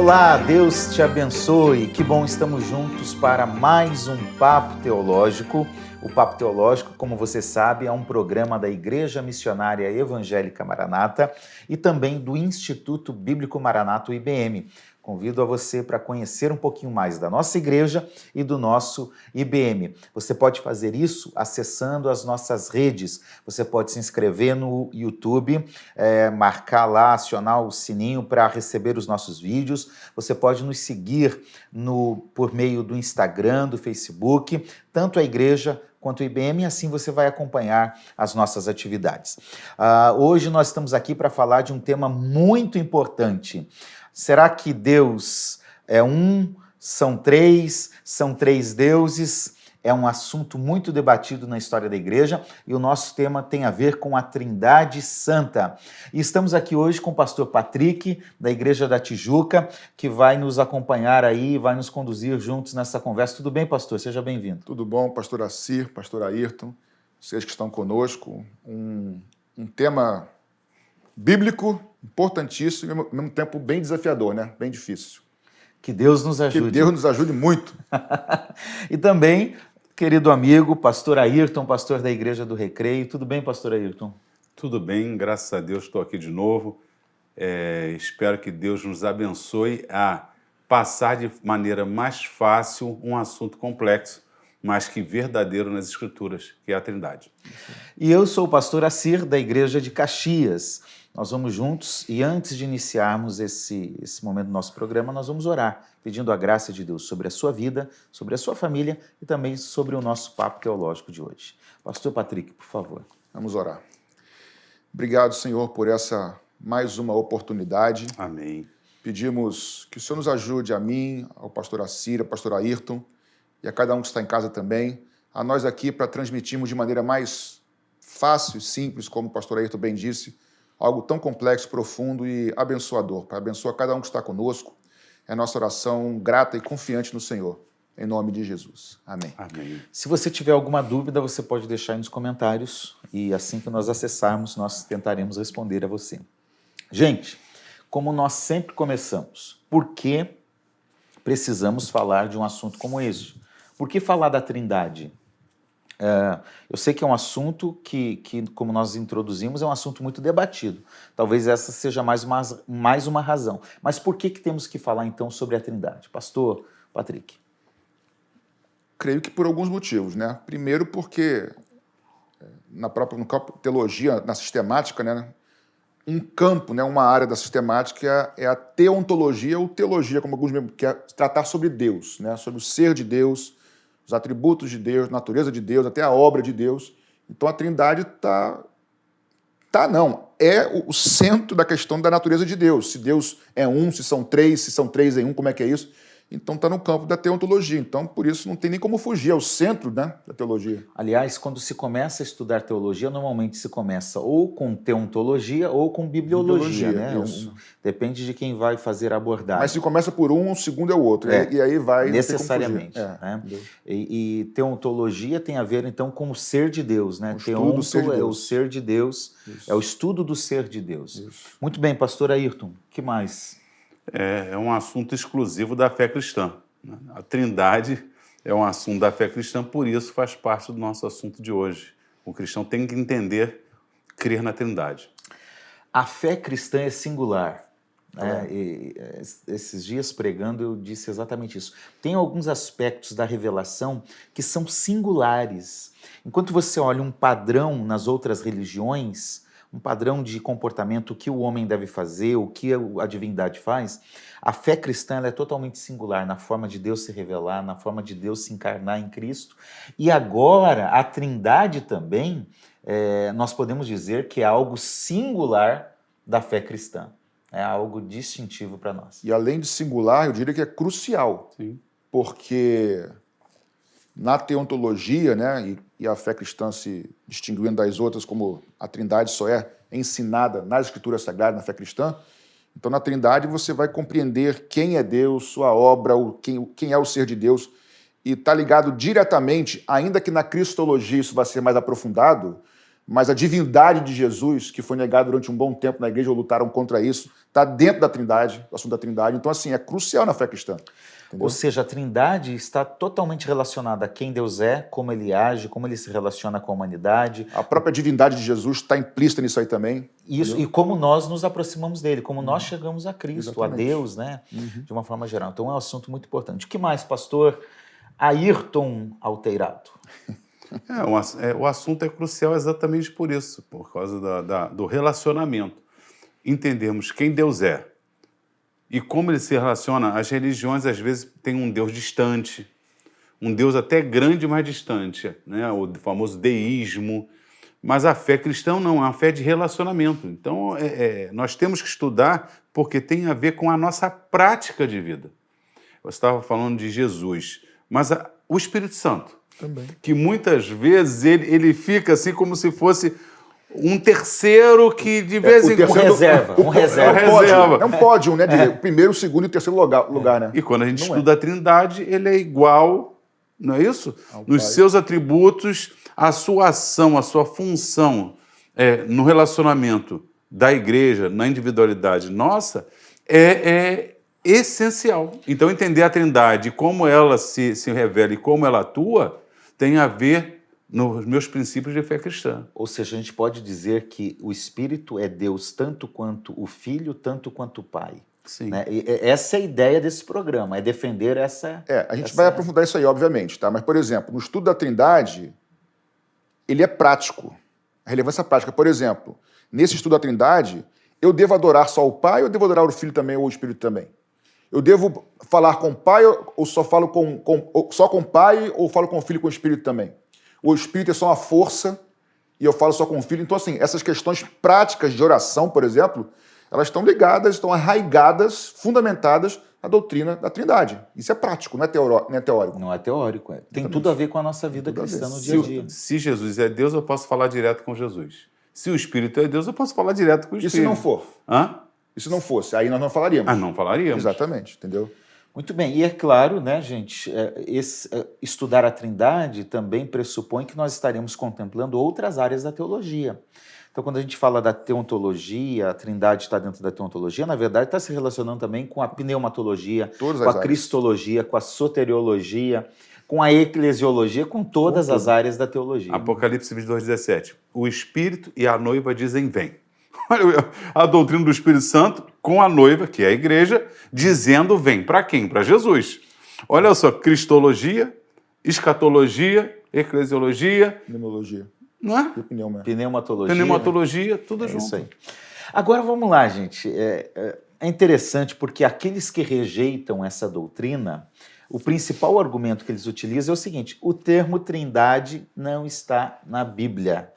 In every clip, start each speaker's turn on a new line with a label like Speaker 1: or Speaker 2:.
Speaker 1: Olá, Deus te abençoe. Que bom, estamos juntos para mais um Papo Teológico. O Papo Teológico, como você sabe, é um programa da Igreja Missionária Evangélica Maranata e também do Instituto Bíblico Maranata, o IBM. Convido a você para conhecer um pouquinho mais da nossa igreja e do nosso IBM. Você pode fazer isso acessando as nossas redes. Você pode se inscrever no YouTube, marcar lá, acionar o sininho para receber os nossos vídeos. Você pode nos seguir por meio do Instagram, do Facebook, tanto a igreja quanto o IBM, e assim você vai acompanhar as nossas atividades. Hoje nós estamos aqui para falar de um tema muito importante. Será que Deus é um? São três deuses? É um assunto muito debatido na história da igreja e o nosso tema tem a ver com a Trindade Santa. E estamos aqui hoje com o pastor Patrick, da Igreja da Tijuca, que vai nos acompanhar aí, vai nos conduzir juntos nessa conversa. Tudo bem, pastor? Seja bem-vindo.
Speaker 2: Tudo bom, pastor Assir, pastor Ayrton, vocês que estão conosco. Um tema bíblico, importantíssimo e ao mesmo tempo bem desafiador, né? Bem difícil.
Speaker 1: Que Deus nos ajude.
Speaker 2: Que Deus nos ajude muito.
Speaker 1: E também, querido amigo, pastor Ayrton, pastor da Igreja do Recreio. Tudo bem, pastor Ayrton?
Speaker 3: Tudo bem, graças a Deus estou aqui de novo. Espero que Deus nos abençoe a passar de maneira mais fácil um assunto complexo, mas que verdadeiro nas Escrituras, que é a Trindade.
Speaker 1: E eu sou o pastor Assir, da Igreja de Caxias. Nós vamos juntos e antes de iniciarmos esse momento do nosso programa, nós vamos orar, pedindo a graça de Deus sobre a sua vida, sobre a sua família e também sobre o nosso papo teológico de hoje. Pastor Patrick, por favor.
Speaker 2: Vamos orar. Obrigado, Senhor, por essa mais uma oportunidade.
Speaker 3: Amém.
Speaker 2: Pedimos que o Senhor nos ajude a mim, ao pastor Assir, ao pastor Ayrton e a cada um que está em casa também, a nós aqui para transmitirmos de maneira mais fácil e simples, como o pastor Ayrton bem disse, algo tão complexo, profundo e abençoador. Para abençoar cada um que está conosco, é a nossa oração grata e confiante no Senhor. Em nome de Jesus. Amém.
Speaker 3: Amém.
Speaker 1: Se você tiver alguma dúvida, você pode deixar aí nos comentários e assim que nós acessarmos, nós tentaremos responder a você. Gente, como nós sempre começamos, por que precisamos falar de um assunto como esse? Por que falar da Trindade? Eu sei que é um assunto que, como nós introduzimos, é um assunto muito debatido. Talvez essa seja mais uma razão. Mas por que temos que falar, então, sobre a Trindade? Pastor Patrick.
Speaker 2: Creio que por alguns motivos, né? Primeiro porque, no campo de teologia, na sistemática, né? Um campo, né? Uma área da sistemática é a teontologia, ou teologia, como alguns membros, que é tratar sobre Deus, né? Sobre o ser de Deus, os atributos de Deus, a natureza de Deus, até a obra de Deus. Então a Trindade é o centro da questão da natureza de Deus. Se Deus é um, se são três em um, como é que é isso? Então está no campo da teontologia. Então, por isso, não tem nem como fugir, é o centro, né, da teologia.
Speaker 1: Aliás, quando se começa a estudar teologia, normalmente se começa ou com teontologia ou com bibliologia, né?
Speaker 2: Isso.
Speaker 1: Depende de quem vai fazer a abordagem.
Speaker 2: Mas se começa por um, o segundo é o outro. E aí vai...
Speaker 1: Necessariamente. Né? E teontologia tem a ver, então, com o ser de Deus, né? Teonto é o ser de Deus, isso. É o estudo do ser de Deus. Isso. Muito bem, pastor Ayrton, o que mais?
Speaker 3: É um assunto exclusivo da fé cristã. A Trindade é um assunto da fé cristã, por isso faz parte do nosso assunto de hoje. O cristão tem que entender, crer na Trindade.
Speaker 1: A fé cristã é singular. Esses dias pregando eu disse exatamente isso. Tem alguns aspectos da revelação que são singulares. Enquanto você olha um padrão nas outras religiões, um padrão de comportamento, o que o homem deve fazer, o que a divindade faz, a fé cristã ela é totalmente singular na forma de Deus se revelar, na forma de Deus se encarnar em Cristo. E agora, a Trindade também, nós podemos dizer que é algo singular da fé cristã. É algo distintivo para nós.
Speaker 2: E além de singular, eu diria que é crucial.
Speaker 3: Sim.
Speaker 2: Porque na teontologia, né, e a fé cristã se distinguindo das outras, como a Trindade só é ensinada nas Escrituras Sagradas, na fé cristã, então na Trindade você vai compreender quem é Deus, sua obra, quem é o ser de Deus, e está ligado diretamente, ainda que na cristologia isso vai ser mais aprofundado, mas a divindade de Jesus, que foi negada durante um bom tempo na igreja, ou lutaram contra isso, está dentro da Trindade, do assunto da Trindade. Então, assim, é crucial na fé cristã. Entendeu?
Speaker 1: Ou seja, a Trindade está totalmente relacionada a quem Deus é, como ele age, como ele se relaciona com a humanidade.
Speaker 2: A própria divindade de Jesus está implícita nisso aí também.
Speaker 1: Isso, e como nós nos aproximamos dele, como nós chegamos a Cristo,
Speaker 2: Exatamente.
Speaker 1: a Deus, né? De uma forma geral. Então é um assunto muito importante. O que mais, pastor Ayrton Alteirado?
Speaker 3: O assunto é crucial exatamente por isso, por causa do relacionamento. Entendermos quem Deus é e como ele se relaciona. As religiões, às vezes, têm um Deus distante, um Deus até grande, mas distante, né? O famoso deísmo. Mas a fé cristã não, é uma fé de relacionamento. Então, nós temos que estudar porque tem a ver com a nossa prática de vida. Você estava falando de Jesus, mas o Espírito Santo,
Speaker 2: Também.
Speaker 3: que muitas vezes ele fica assim como se fosse um terceiro que de vez em quando...
Speaker 1: Um reserva.
Speaker 2: É um pódio, né? O primeiro, o segundo e o terceiro lugar, né?
Speaker 3: E quando a gente
Speaker 2: Não
Speaker 3: estuda a Trindade, ele é igual, não é isso? Nos
Speaker 2: Pai.
Speaker 3: seus atributos, a sua ação, a sua função no relacionamento da igreja, na individualidade nossa, é essencial. Então, entender a Trindade, como ela se revela e como ela atua, tem a ver nos meus princípios de fé cristã.
Speaker 1: Ou seja, a gente pode dizer que o Espírito é Deus tanto quanto o Filho, tanto quanto o Pai.
Speaker 3: Sim.
Speaker 1: Né? E essa é a ideia desse programa, é defender essa...
Speaker 2: A gente vai aprofundar isso aí, obviamente, tá? Mas, por exemplo, no estudo da Trindade, ele é prático. A relevância prática. Por exemplo, nesse estudo da Trindade, eu devo adorar só o Pai ou devo adorar o Filho também ou o Espírito também? Eu devo falar com o Pai ou só falo só com o Pai ou falo com o Filho e com o Espírito também? O Espírito é só uma força e eu falo só com o Filho. Então, assim, essas questões práticas de oração, por exemplo, elas estão ligadas, estão arraigadas, fundamentadas na doutrina da Trindade. Isso é prático, não é teórico.
Speaker 1: Não é teórico. Tem tudo a ver com a nossa vida cristã no dia a dia.
Speaker 3: Se Jesus é Deus, eu posso falar direto com Jesus. Se o Espírito é Deus, eu posso falar direto com o Espírito.
Speaker 2: E se não for? E se não fosse? Aí nós não falaríamos.
Speaker 3: Não falaríamos.
Speaker 2: Exatamente, entendeu?
Speaker 1: Muito bem, e é claro, né, gente, estudar a Trindade também pressupõe que nós estaremos contemplando outras áreas da teologia. Então, quando a gente fala da teontologia, a Trindade está dentro da teontologia, na verdade está se relacionando também com a pneumatologia,
Speaker 2: Todas
Speaker 1: com a
Speaker 2: as áreas.
Speaker 1: cristologia, com a soteriologia, com a eclesiologia, com todas as áreas da teologia.
Speaker 3: Apocalipse 22:17. O Espírito e a noiva dizem vem. Olha a doutrina do Espírito Santo com a noiva, que é a igreja, dizendo vem. Para quem? Para Jesus. Olha só, cristologia, escatologia, eclesiologia,
Speaker 2: Pneumologia.
Speaker 3: não é?
Speaker 2: E
Speaker 1: Pneumatologia.
Speaker 3: Pneumatologia, tudo junto.
Speaker 1: Isso aí. Agora vamos lá, gente. É interessante porque aqueles que rejeitam essa doutrina, o principal argumento que eles utilizam é o seguinte: o termo Trindade não está na Bíblia.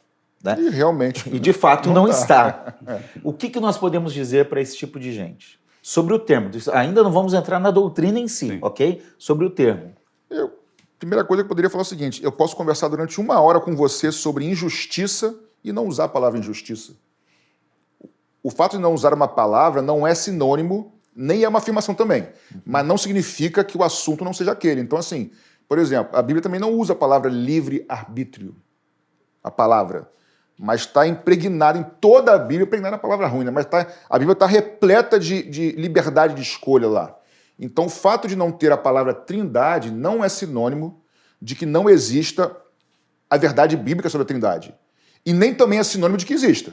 Speaker 1: Né?
Speaker 2: E realmente.
Speaker 1: E de fato não está. O que nós podemos dizer para esse tipo de gente? Sobre o termo. Ainda não vamos entrar na doutrina em si,
Speaker 3: Sim.
Speaker 1: ok? Sobre o termo.
Speaker 2: Primeira coisa que eu poderia falar é o seguinte: eu posso conversar durante 1 hora com você sobre injustiça e não usar a palavra injustiça. O fato de não usar uma palavra não é sinônimo, nem é uma afirmação também, mas não significa que o assunto não seja aquele. Então, assim, por exemplo, a Bíblia também não usa a palavra livre-arbítrio, a palavra, mas está impregnada em toda a Bíblia, impregnada na palavra ruim, né? Mas a Bíblia está repleta de liberdade de escolha lá. Então, o fato de não ter a palavra Trindade não é sinônimo de que não exista a verdade bíblica sobre a Trindade. E nem também é sinônimo de que exista.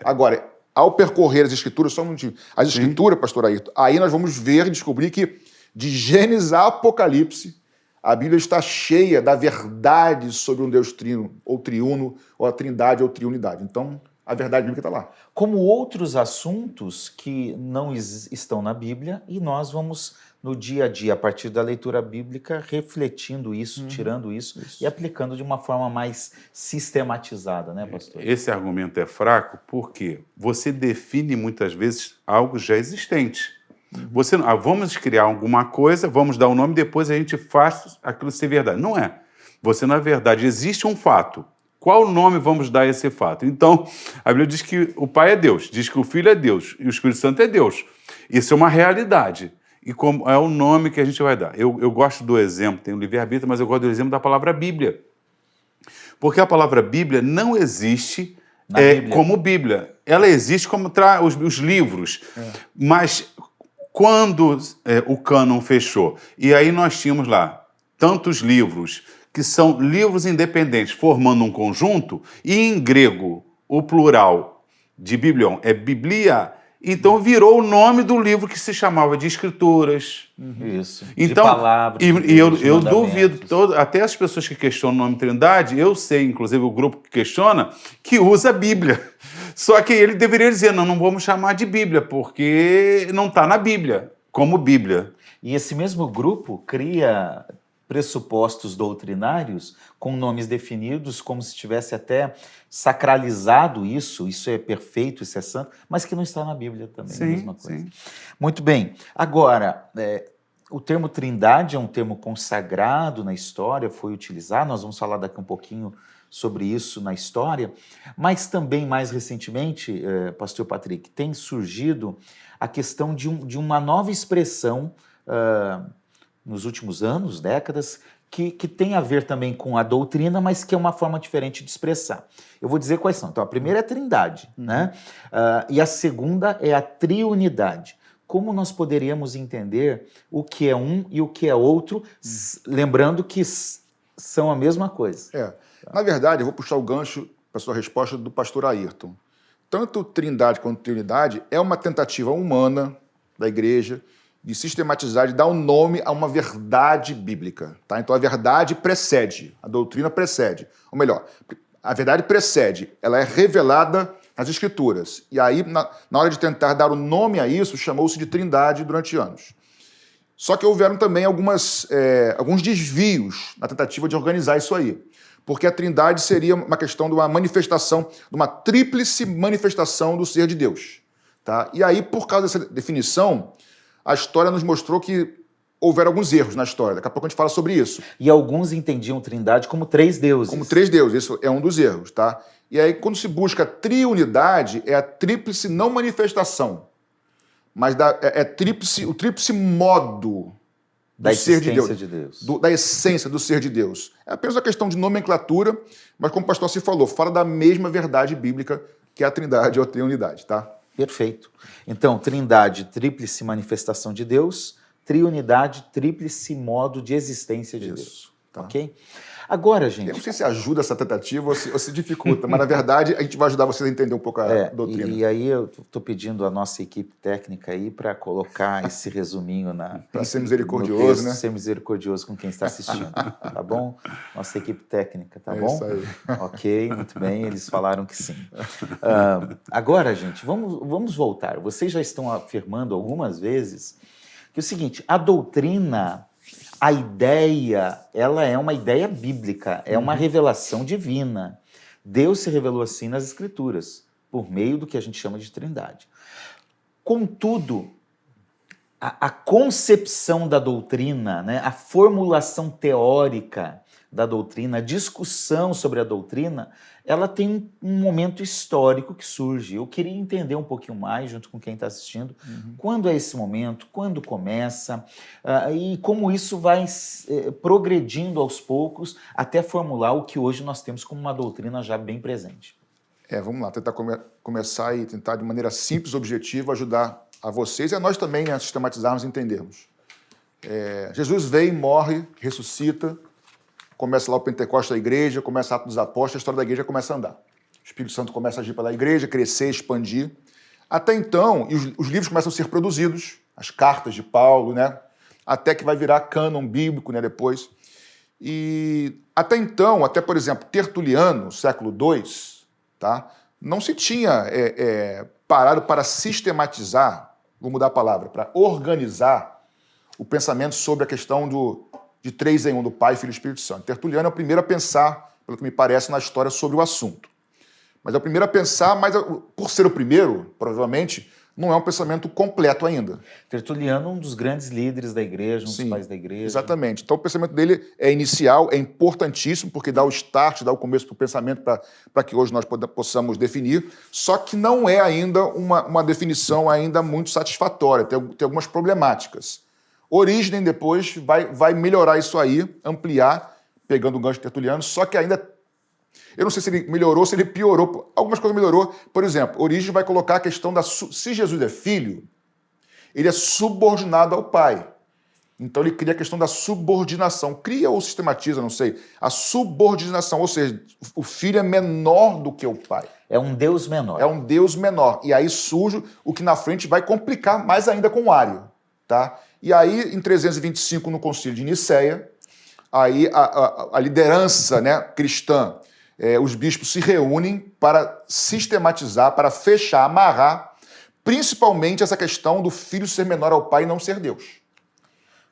Speaker 2: Agora, ao percorrer as Escrituras, só um minutinho, as Escrituras, pastor Ayrton, aí nós vamos ver e descobrir que de Gênesis a Apocalipse, a Bíblia está cheia da verdade sobre um Deus trino, ou triuno, ou a Trindade, ou triunidade. Então, a verdade bíblica está lá.
Speaker 1: Como outros assuntos que não estão na Bíblia, e nós vamos, no dia a dia, a partir da leitura bíblica, refletindo isso, tirando isso e aplicando de uma forma mais sistematizada, né, pastor?
Speaker 3: Esse argumento é fraco porque você define muitas vezes algo já existente. Vamos criar alguma coisa, vamos dar um nome, depois a gente faz aquilo ser verdade. Não é. Você, na verdade, existe um fato. Qual nome vamos dar a esse fato? Então, a Bíblia diz que o Pai é Deus, diz que o Filho é Deus e o Espírito Santo é Deus. Isso é uma realidade. E como é o nome que a gente vai dar. Eu gosto do exemplo, tem o livre-arbítrio, mas eu gosto do exemplo da palavra Bíblia. Porque a palavra Bíblia não existe
Speaker 1: Bíblia.
Speaker 3: como Bíblia. Ela existe como os livros. Mas quando o cânon fechou, e aí nós tínhamos lá tantos livros que são livros independentes formando um conjunto, e em grego o plural de biblion é biblia, então virou o nome do livro que se chamava de Escrituras.
Speaker 1: Isso.
Speaker 3: Então,
Speaker 1: de palavras,
Speaker 3: e eu
Speaker 1: de
Speaker 3: duvido, até as pessoas que questionam o nome Trindade, eu sei, inclusive o grupo que questiona, que usa a Bíblia. Só que ele deveria dizer, não vamos chamar de Bíblia, porque não está na Bíblia, como Bíblia.
Speaker 1: E esse mesmo grupo cria pressupostos doutrinários com nomes definidos, como se tivesse até sacralizado isso é perfeito, isso é santo, mas que não está na Bíblia também,
Speaker 3: Sim,
Speaker 1: a mesma coisa.
Speaker 3: sim.
Speaker 1: Muito bem. Agora, o termo trindade é um termo consagrado na história, foi utilizado, nós vamos falar daqui um pouquinho sobre isso na história, mas também, mais recentemente, pastor Patrick, tem surgido a questão de uma nova expressão nos últimos anos, décadas, que tem a ver também com a doutrina, mas que é uma forma diferente de expressar. Eu vou dizer quais são. Então, a primeira é a trindade, né? E a segunda é a triunidade. Como nós poderíamos entender o que é um e o que é outro, lembrando que são a mesma coisa?
Speaker 2: Na verdade, eu vou puxar o gancho para a sua resposta do pastor Ayrton. Tanto trindade quanto triunidade é uma tentativa humana da igreja de sistematizar, de dar um nome a uma verdade bíblica. Tá? Então a verdade precede, a doutrina precede. Ou melhor, a verdade precede, ela é revelada nas Escrituras. E aí, na hora de tentar dar o nome a isso, chamou-se de trindade durante anos. Só que houveram também alguns desvios na tentativa de organizar isso aí. Porque a trindade seria uma questão de uma manifestação, de uma tríplice manifestação do ser de Deus. Tá? E aí, por causa dessa definição, a história nos mostrou que houveram alguns erros na história. Daqui a pouco a gente fala sobre isso.
Speaker 1: E alguns entendiam trindade como 3 deuses.
Speaker 2: Como 3 deuses, isso é um dos erros, tá? E aí, quando se busca a triunidade, é a tríplice não manifestação, mas o tríplice modo
Speaker 1: da
Speaker 2: ser de Deus. Da essência do ser de Deus. É apenas uma questão de nomenclatura, mas como o pastor se falou, fala da mesma verdade bíblica que é a trindade ou a triunidade, tá?
Speaker 1: Perfeito. Então, trindade, tríplice manifestação de Deus, triunidade, tríplice modo de existência de Deus. Tá. Ok? Agora, gente...
Speaker 2: Eu não sei se ajuda essa tentativa ou se dificulta, mas na verdade a gente vai ajudar vocês a entender um pouco a doutrina.
Speaker 1: E aí eu estou pedindo à nossa equipe técnica aí para colocar esse resuminho
Speaker 2: para ser misericordioso, né?
Speaker 1: Ser misericordioso com quem está assistindo, tá bom? Nossa equipe técnica, tá bom?
Speaker 2: Isso aí.
Speaker 1: Ok, muito bem, eles falaram que sim. Agora, gente, vamos voltar. Vocês já estão afirmando algumas vezes que é o seguinte, a doutrina... A ideia, ela é uma ideia bíblica, é uma revelação divina. Deus se revelou assim nas Escrituras, por meio do que a gente chama de trindade. Contudo, a concepção da doutrina, né, a formulação teórica da doutrina, a discussão sobre a doutrina, ela tem um momento histórico que surge. Eu queria entender um pouquinho mais, junto com quem está assistindo, quando é esse momento, quando começa, e como isso vai progredindo aos poucos até formular o que hoje nós temos como uma doutrina já bem presente.
Speaker 2: Vamos lá, tentar começar e tentar de maneira simples, objetiva, ajudar a vocês e a nós também, né, a sistematizarmos e entendermos. Jesus vem, morre, ressuscita, começa lá o Pentecostes da igreja, começa Atos dos Apóstolos, a história da igreja começa a andar. O Espírito Santo começa a agir pela igreja, crescer, expandir. Até então, os livros começam a ser produzidos, as cartas de Paulo, né? Até que vai virar cânon bíblico, né, depois. E até então, por exemplo, Tertuliano, século II, tá? Não se tinha parado para sistematizar, vou mudar a palavra, para organizar o pensamento sobre a questão de 3 em 1, do Pai, Filho e Espírito Santo. Tertuliano é o primeiro a pensar, pelo que me parece, na história sobre o assunto. Mas é o primeiro a pensar, mas por ser o primeiro, provavelmente, não é um pensamento completo ainda.
Speaker 1: Tertuliano, um dos grandes líderes da igreja, um dos pais da igreja.
Speaker 2: Exatamente. Então o pensamento dele é inicial, é importantíssimo, porque dá o start, dá o começo para o pensamento para que hoje nós possamos definir, só que não é ainda uma definição ainda muito satisfatória, tem algumas problemáticas. Origen depois vai melhorar isso aí, ampliar, pegando o gancho tertuliano, só que ainda Eu não sei se ele melhorou, se ele piorou. Algumas coisas melhorou. Por exemplo, Orígenes vai colocar a questão da... Se Jesus é filho, ele é subordinado ao Pai. Então ele cria a questão da subordinação. Cria ou sistematiza, não sei. A subordinação, ou seja, o filho é menor do que o pai.
Speaker 1: É um Deus menor.
Speaker 2: É um Deus menor. E aí surge o que na frente vai complicar mais ainda com o Ário. Tá? E aí, em 325, no Concílio de Nicéia, aí a liderança, né, cristã, os bispos se reúnem para sistematizar, para fechar, amarrar, principalmente essa questão do filho ser menor ao pai e não ser Deus.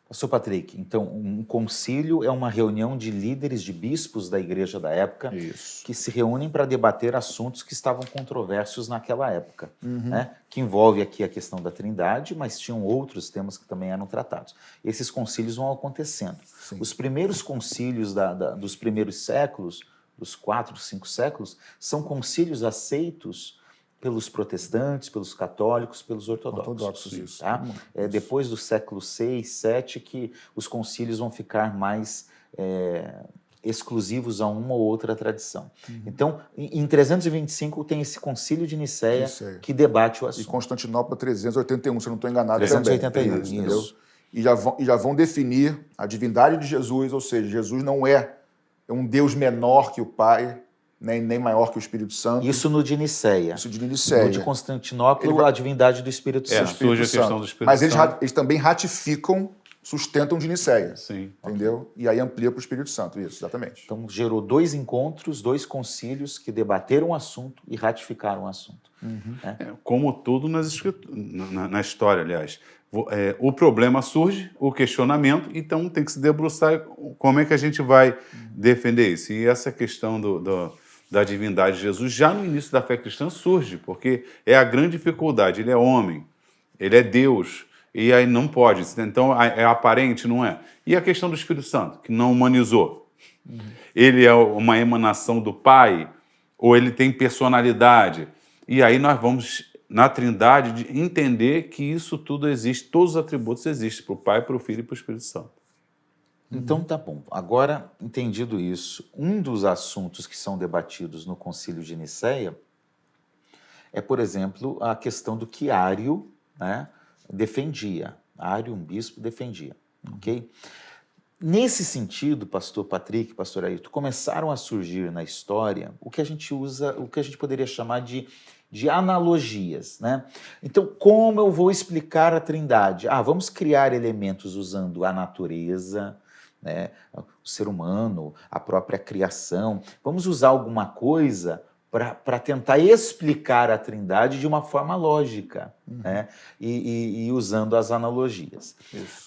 Speaker 1: Pastor Patrick, então um concílio é uma reunião de líderes, de bispos da igreja da época,
Speaker 2: Isso.
Speaker 1: que se reúnem para debater assuntos que estavam controversos naquela época, né? Que envolve aqui a questão da Trindade, mas tinham outros temas que também eram tratados. Esses concílios vão acontecendo.
Speaker 2: Sim.
Speaker 1: Os primeiros concílios dos primeiros séculos, dos 4, 5 séculos, são concílios aceitos pelos protestantes, pelos católicos, pelos ortodoxos.
Speaker 2: Isso.
Speaker 1: Tá? Depois do século VI, VII, que os concílios vão ficar mais exclusivos a uma ou outra tradição. Então, em 325 tem esse concílio de Nicéia que debate o assunto.
Speaker 2: E Constantinopla 381, se eu não estou enganado
Speaker 1: 381,
Speaker 2: também.
Speaker 1: isso.
Speaker 2: E já vão definir a divindade de Jesus, ou seja, Jesus não é um Deus menor que o Pai, nem maior que o Espírito Santo.
Speaker 1: Isso no de Nicéia.
Speaker 2: Isso de Nicéia.
Speaker 1: No de Constantinopla, a divindade do Espírito Santo.
Speaker 3: Surge a questão do Espírito
Speaker 2: Mas
Speaker 3: Santo.
Speaker 2: eles também ratificam, sustentam de Nicéia.
Speaker 3: Sim.
Speaker 2: Entendeu? E aí amplia para o Espírito Santo, isso, exatamente.
Speaker 1: Então gerou 2 encontros, 2 concílios que debateram o assunto e ratificaram o assunto.
Speaker 3: Como tudo na história, aliás. O problema surge, o questionamento, então tem que se debruçar como é que a gente vai defender isso. E essa questão da divindade de Jesus, já no início da fé cristã, surge, porque é a grande dificuldade. Ele é homem, ele é Deus, e aí não pode. Então, é aparente, não é? E a questão do Espírito Santo, que não humanizou. Ele é uma emanação do Pai, ou ele tem personalidade. E aí nós vamos, na Trindade, de entender que isso tudo existe, todos os atributos existem para o Pai, para o Filho e para o Espírito Santo.
Speaker 1: Então tá bom. Agora, entendido isso, um dos assuntos que são debatidos no Concílio de Nicéia é, por exemplo, a questão do que Ário, né, defendia. Ário, um bispo, defendia. Ok? Nesse sentido, pastor Patrick, pastor Ailton, começaram a surgir na história o que a gente usa, o que a gente poderia chamar de analogias, né? Então, como eu vou explicar a Trindade? Vamos criar elementos usando a natureza, né, o ser humano, a própria criação. Vamos usar alguma coisa para tentar explicar a Trindade de uma forma lógica, né? E usando as analogias.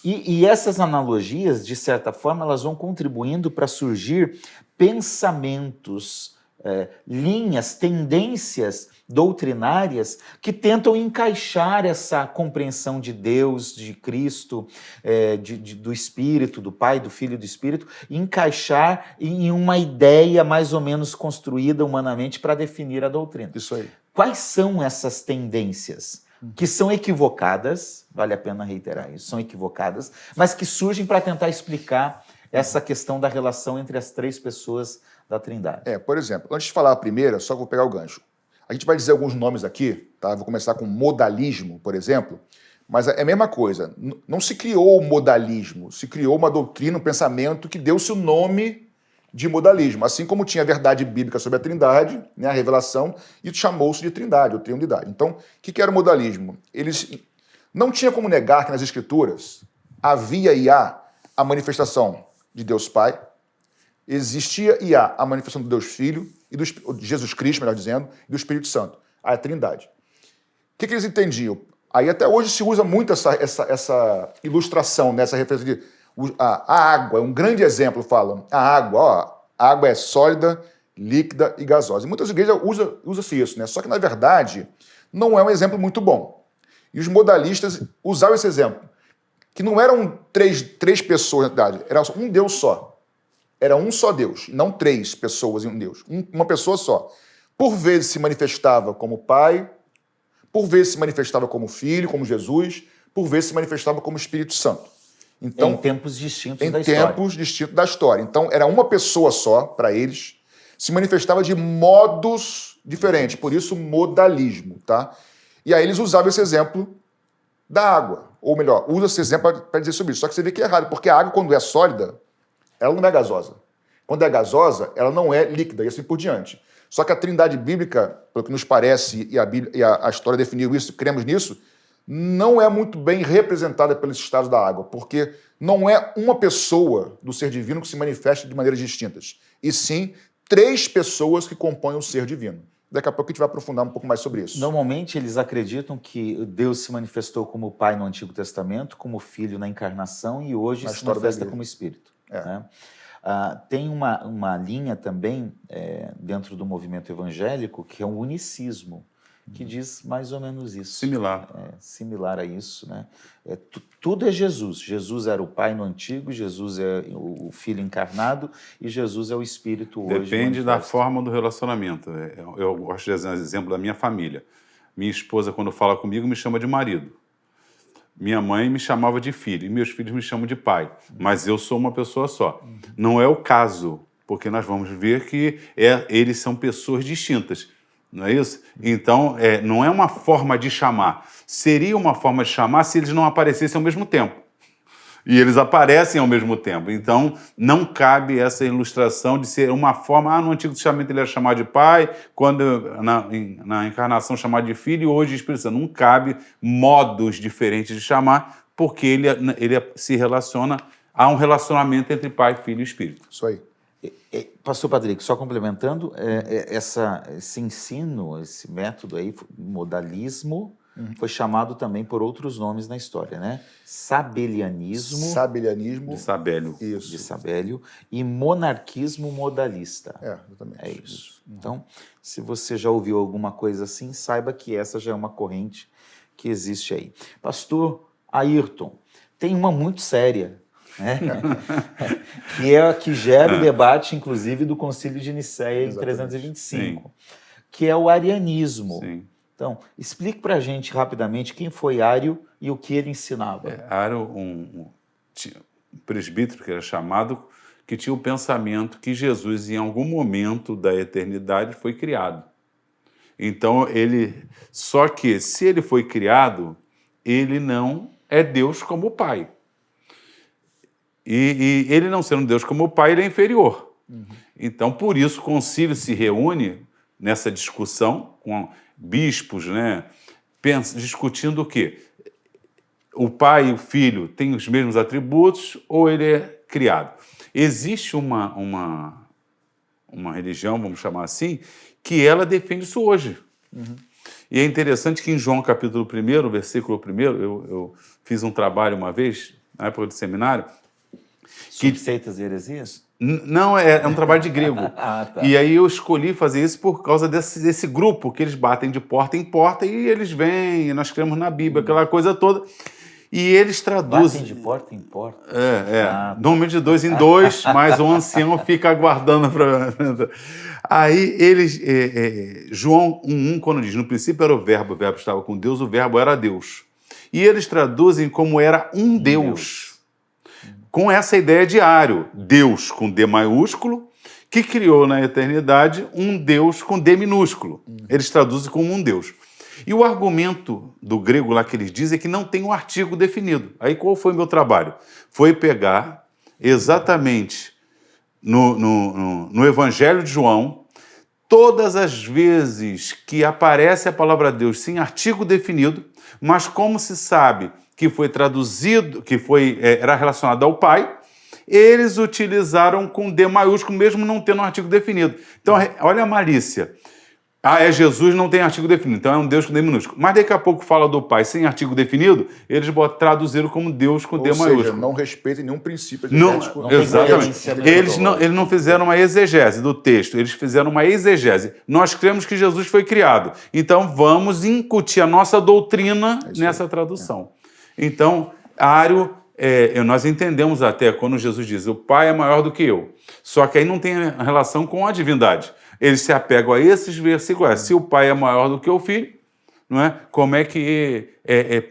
Speaker 1: E essas analogias, de certa forma, elas vão contribuindo para surgir pensamentos, linhas, tendências doutrinárias que tentam encaixar essa compreensão de Deus, de Cristo, do Espírito, do Pai, do Filho e do Espírito, encaixar em uma ideia mais ou menos construída humanamente para definir a doutrina.
Speaker 2: Isso aí.
Speaker 1: Quais são essas tendências que são equivocadas, vale a pena reiterar isso, são equivocadas, mas que surgem para tentar explicar essa questão da relação entre as 3 pessoas da Trindade?
Speaker 2: Por exemplo, antes de falar a primeira, só vou pegar o gancho. A gente vai dizer alguns nomes aqui, tá? Vou começar com modalismo, por exemplo, mas é a mesma coisa. Não se criou o modalismo, se criou uma doutrina, um pensamento que deu-se o nome de modalismo. Assim como tinha a verdade bíblica sobre a Trindade, né, a revelação, e chamou-se de Trindade, ou Triunidade. Então, o que era o modalismo? Eles não tinha como negar que nas Escrituras havia e há a manifestação de Deus Pai, existia e há a manifestação do Deus Filho, e de Jesus Cristo, melhor dizendo, e do Espírito Santo, a Trindade. O que eles entendiam? Aí até hoje se usa muito essa ilustração, né, essa referência de a água, é um grande exemplo, falam. A água é sólida, líquida e gasosa. Em muitas igrejas usa-se isso, né? Só que, na verdade, não é um exemplo muito bom. E os modalistas usavam esse exemplo, que não eram três pessoas, na verdade, era um Deus só. Era um só Deus, não 3 pessoas em um Deus. Uma pessoa só. Por vezes se manifestava como Pai, por vezes se manifestava como Filho, como Jesus, por vezes se manifestava como Espírito Santo. Então,
Speaker 1: em tempos distintos da
Speaker 2: história. Em tempos distintos da história. Então, era uma pessoa só para eles, se manifestava de modos diferentes, por isso modalismo, tá? E aí eles usavam esse exemplo da água, ou melhor, usa esse exemplo para dizer sobre isso. Só que você vê que é errado, porque a água, quando é sólida, ela não é gasosa. Quando é gasosa, ela não é líquida, e assim por diante. Só que a trindade bíblica, pelo que nos parece, e a história definiu isso, cremos nisso, não é muito bem representada pelos estados da água, porque não é uma pessoa do ser divino que se manifesta de maneiras distintas, e sim 3 pessoas que compõem o ser divino. Daqui a pouco a gente vai aprofundar um pouco mais sobre isso.
Speaker 1: Normalmente eles acreditam que Deus se manifestou como Pai no Antigo Testamento, como Filho na Encarnação e hoje
Speaker 2: Na
Speaker 1: se
Speaker 2: história da
Speaker 1: manifesta
Speaker 2: Bíblia.
Speaker 1: como Espírito.
Speaker 2: É.
Speaker 1: Né? Tem uma linha também dentro do movimento evangélico que é o unicismo, que diz mais ou menos isso.
Speaker 3: Similar.
Speaker 1: Similar a isso, né? Tudo é Jesus. Jesus era o Pai no Antigo, Jesus é o Filho encarnado e Jesus é o Espírito hoje.
Speaker 3: Depende da
Speaker 1: manifesto.
Speaker 3: forma do relacionamento. Eu gosto de dar exemplo da minha família. Minha esposa, quando fala comigo, me chama de marido. Minha mãe me chamava de filho e meus filhos me chamam de pai. Mas eu sou uma pessoa só. Não é o caso, porque nós vamos ver que eles são pessoas distintas. Não é isso? Então, não é uma forma de chamar. Seria uma forma de chamar se eles não aparecessem ao mesmo tempo. E eles aparecem ao mesmo tempo. Então, não cabe essa ilustração de ser uma forma... no Antigo Testamento ele era chamado de pai, quando na encarnação chamado de filho, e hoje Espírito Santo. Não cabe modos diferentes de chamar, porque ele se relaciona a um relacionamento entre pai, filho e espírito.
Speaker 2: Isso aí.
Speaker 1: Pastor Patrick, só complementando, esse ensino, esse método aí, modalismo, foi chamado também por outros nomes na história, né? Sabelianismo.
Speaker 2: Sabelianismo.
Speaker 3: De Sabélio.
Speaker 2: Isso.
Speaker 1: De Sabélio, e monarquismo modalista.
Speaker 2: Exatamente.
Speaker 1: É isso. Então, se você já ouviu alguma coisa assim, saiba que essa já é uma corrente que existe aí. Pastor Ayrton, tem uma muito séria, né? que é a que gera o debate, inclusive, do Concílio de Nicéia em 325,
Speaker 3: Sim.
Speaker 1: que é o arianismo.
Speaker 3: Sim.
Speaker 1: Então, explique para a gente rapidamente quem foi Ário e o que ele ensinava.
Speaker 3: Era um presbítero que era chamado, que tinha o pensamento que Jesus, em algum momento da eternidade, foi criado. Então, só que, se ele foi criado, ele não é Deus como Pai. E ele não sendo Deus como Pai, ele é inferior. Então, por isso, o concílio se reúne nessa discussão com bispos, né, discutindo o quê? O pai e o filho têm os mesmos atributos ou ele é criado? Existe uma religião, vamos chamar assim, que ela defende isso hoje. E é interessante que em João capítulo 1, versículo 1, eu fiz um trabalho uma vez, na época do seminário.
Speaker 1: Sobre seitas e heresias?
Speaker 3: Não, é um trabalho de grego.
Speaker 1: Tá.
Speaker 3: E aí eu escolhi fazer isso por causa desse grupo, que eles batem de porta em porta e eles vêm, e nós cremos na Bíblia, aquela coisa toda. E eles traduzem...
Speaker 1: Batem de porta em porta?
Speaker 3: Número de 2 em 2, mas o ancião fica aguardando para... Aí eles... João 1:1, quando diz, no princípio era o verbo estava com Deus, o verbo era Deus. E eles traduzem como era um Deus. Com essa ideia de Ário, Deus com D maiúsculo, que criou na eternidade um Deus com D minúsculo. Eles traduzem como um Deus. E o argumento do grego lá que eles dizem é que não tem um artigo definido. Aí qual foi o meu trabalho? Foi pegar exatamente no Evangelho de João, todas as vezes que aparece a palavra Deus sem artigo definido, mas como se sabe que foi traduzido, era relacionado ao Pai, eles utilizaram com D maiúsculo, mesmo não tendo um artigo definido. Então, olha a malícia. É Jesus, não tem artigo definido, então é um Deus com D minúsculo. Mas daqui a pouco fala do Pai sem artigo definido, eles traduziram como Deus com D maiúsculo.
Speaker 2: Ou seja, não respeitam nenhum princípio
Speaker 3: Não,
Speaker 2: exatamente.
Speaker 3: Eles não fizeram uma exegese do texto, eles fizeram uma exegese. Nós cremos que Jesus foi criado, então vamos incutir a nossa doutrina nessa tradução. Então, Ário, nós entendemos até quando Jesus diz, o Pai é maior do que eu. Só que aí não tem relação com a divindade. Eles se apegam a esses versículos. Se o Pai é maior do que o Filho, não é? Como é que